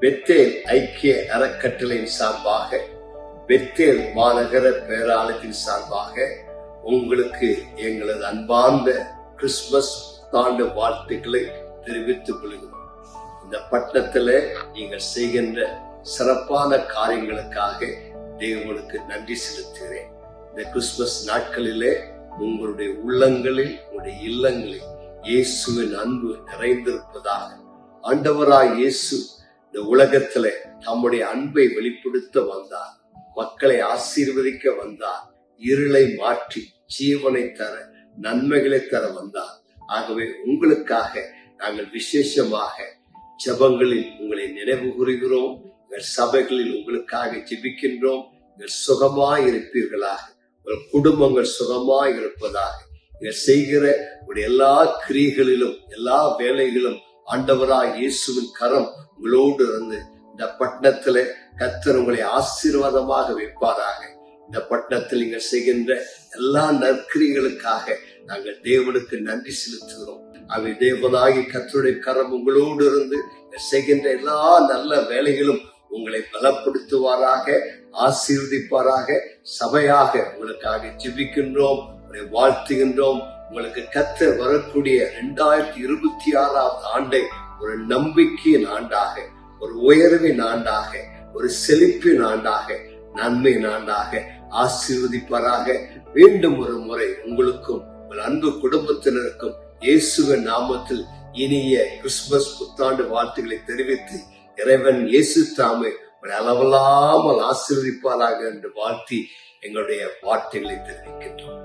Bethel ஐக்கிய அறக்கட்டளையின் சார்பாக, பெத்தேல் மாநகர பேராலயத்தின் சார்பாக உங்களுக்கு எங்களது அன்பார்ந்த கிறிஸ்துமஸ் புத்தாண்டு வாழ்த்துக்களை தெரிவித்துக் கொள்கிறோம். இந்த பட்டணத்துல நீங்கள் செய்கின்ற சிறப்பான காரியங்களுக்காக தேவனுக்கு நன்றி செலுத்துகிறேன். இந்த கிறிஸ்துமஸ் நாட்களிலே உங்களுடைய உள்ளங்களில், உங்களுடைய இல்லங்களில் இயேசுவின் அன்பு நிறைந்திருப்பதாக. ஆண்டவராய் இயேசு இந்த உலகத்துல தம்முடைய அன்பை வெளிப்படுத்த வந்தார், மக்களை ஆசீர்வதிக்க வந்தார், இருளை மாற்றி ஜீவனை தர, நன்மைகளை தர வந்தார். ஆகவே உங்களுக்காக நாங்கள் விசேஷமாக ஜெபங்களில் உங்களை நினைவு கூறுகிறோம். எங்கள் சபைகளில் உங்களுக்காக ஜெபிக்கின்றோம். நீங்கள் சுகமாய் இருப்பீர்களாக, உங்கள் குடும்பங்கள் சுகமாய் இருப்பதாக. நீங்கள் செய்கிற உங்களுடைய எல்லா கிரியைகளிலும், எல்லா வேலைகளும் ஆண்டவராய் இயேசுவின் கரம் உங்களோடு இருந்து இந்த பட்டணத்துல கர்த்தர் உங்களை ஆசீர்வாதமாக வைப்பாராக. இந்த பட்டணத்தில் நீங்கள் செய்கின்ற எல்லா நற்கிரியைகளுக்காக நாங்கள் தேவனுக்கு நன்றி செலுத்துகிறோம். அவை தேவனாகி கர்த்தருடைய கரம் உங்களோடு இருந்து செய்கின்ற எல்லா நல்ல வேலைகளும் உங்களை பலப்படுத்துவாராக, ஆசீர்வதிப்பாராக. சபையாக உங்களுக்காக ஜெபிக்கின்றோம், உங்களை வாழ்த்துகின்றோம். உங்களுக்கு கர்த்தர் வரக்கூடிய 2026 ஆண்டை ஒரு நம்பிக்கையின் ஆண்டாக, ஒரு உயர்வின் ஆண்டாக, ஒரு செழிப்பின் ஆண்டாக, நன்மையின் ஆண்டாக ஆசீர்வதிப்பாராக. மீண்டும் ஒரு முறை உங்களுக்கும் உங்கள் அன்பு குடும்பத்தினருக்கும் இயேசுவின் நாமத்தில் இனிய கிறிஸ்துமஸ் புத்தாண்டு வாழ்த்துக்களை தெரிவித்து, இறைவன் இயேசு தாமே அளவில்லாமல் ஆசீர்வதிப்பாராக என்று வாழ்த்தி எங்களுடைய வார்த்தைகளை தெரிவிக்கின்றோம்.